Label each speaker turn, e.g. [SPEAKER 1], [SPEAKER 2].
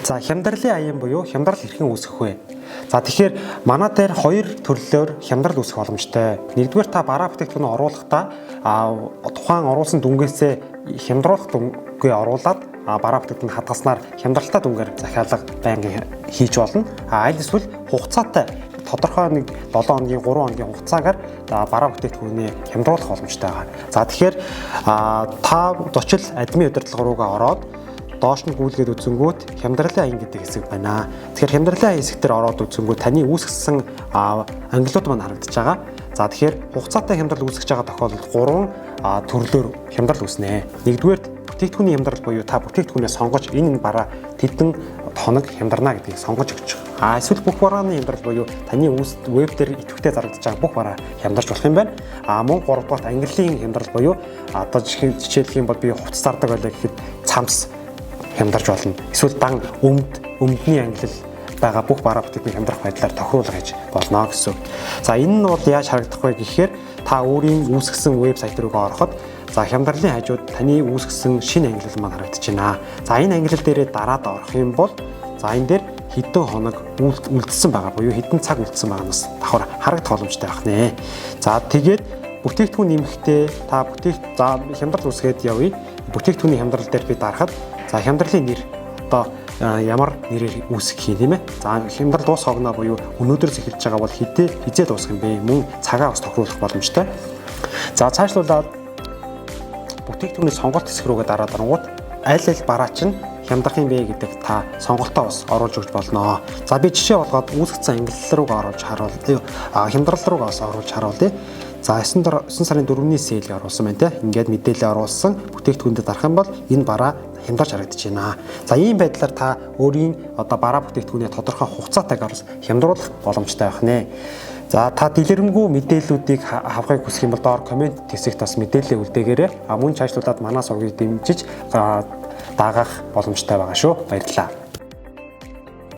[SPEAKER 1] За хямдралын аян буюу хямдрал хэрхэн үүсгэх вэ? За тэгэхээр манай дээр хоёр төрлөөр хямдрал үүсгэх боломжтой. Нэгдүгээр та бараа бүтээгдэхүүнээ оруулахдаа тухайн оруулсан дүнгээсээ хямдруулах дүнгээ оруулаад бараа бүтээгдэхүүн хадгалснаар хямдралтай дүнгээр захиалга байнгын хийж болно. Аль эсвэл хугацаатай тодорхой нэг 7 хоногийн 3 хоногийн хугацаагаар бараа бүтээгдэхүүнээ хямдруулах боломжтой байгаа. За тэгэхээр та зочил админ удирдлага руугаа ороод доош нь гүйлгээд үзэнгүүт хямдралын аян гэдэг хэсэг байна. Тэгэхээр хямдралын аян хэсгээр ороод үзэнгүүт таны үүсгэсэн ангиллууд маань харагдаж байгаа. За тэгэхээр хугацаатай хямдрал үүсгэж байгаа тохиолдолд 3 төрлөөр хямдрал үүснэ. Нэгдүгээр бүтээгдэхүүний хямдрал буюу та бүтээгдэхүүнээ сонгож энэ бараа тэдэн хоног хямдарна гэдгийг сонгож өгч байгаа. Эсвэл бүх барааны хямдрал буюу таны веб дээр идэвхтэй зарагдаж байгаа бүх бараа хямдарч болох юм байна. Мөн 3 дугаарт ангиллын хямдрал буюу одоо жишээлх юм бол би хувцас зардаг байлаа гэхэд цамс хямдарч болно. Эсвэл дан өмдний ангилал байгаа бүх бараа бүтээгдэхүүн хямдрах байдлаар тохируулга хийж болно гэсэн. За энэ нь бол яаж харагдах вэ гэхээр та өөрийн үүсгэсэн вебсайт руугаа ороход за хямдралын хажууд таны үүсгэсэн шинэ ангилал маань харагдаж байна. За энэ ангилал дээрээ дараад орох юм бол за энэ дээр хэдэн хоног үлдсэн байгаа буюу хэдэн цаг үлдсэн байгаанаас давхар харагдах боломжтой байх нэ. За тэгээд бүтээгдэхүүн нэмэхдээ та хямдрал үүсгээд явъя. Бүтээгдэхүүний хямдрал дээр би дарахад за хямдралын нэр одоо ямар нэрээр үүсгэх юм ээ. За хямдрал дуус хогноо буюу өнөөдрөөс эхэлж байгаа бол хизээ дуусах юм бэ? Мөн цагаа бас тохируулах боломжтой. За цаашлуулаад бүтээгдэхүүний сонголт хэсэг рүүгээ дараад орнгууд аль бараа чинь хямдрах юм бэ гэдэг та сонголтоо бас оруулж өгч болно. За би жишээ болгоод үүсгэсэн ангиллал руугаа оруулж харуулъя. Хямдрал руугаа бас оруулж харуулъя. За 9 сарын 4-ний сейлийг оруулсан байна те. Ингээд мэдээлэл оруулсан бүтээгдэхүүндэд дарах юм бол энэ бараа хямдарч харагдаж байна. За ийм байдлаар та өөрийн одоо бараа бүтээгдэхүүнээ тодорхой хугацаатайгаар хямдруулах боломжтой байх нэ. За та дэлгэрэнгүй мэдээллүүдийг авахыг хүсэх юм бол доор комент хэсэгт бас мэдээлэл үлдээгээрэй. Мөн ч ажлуулаад манай сургыг дэмжиж дагаах боломжтой байгаа шүү. Баярлалаа.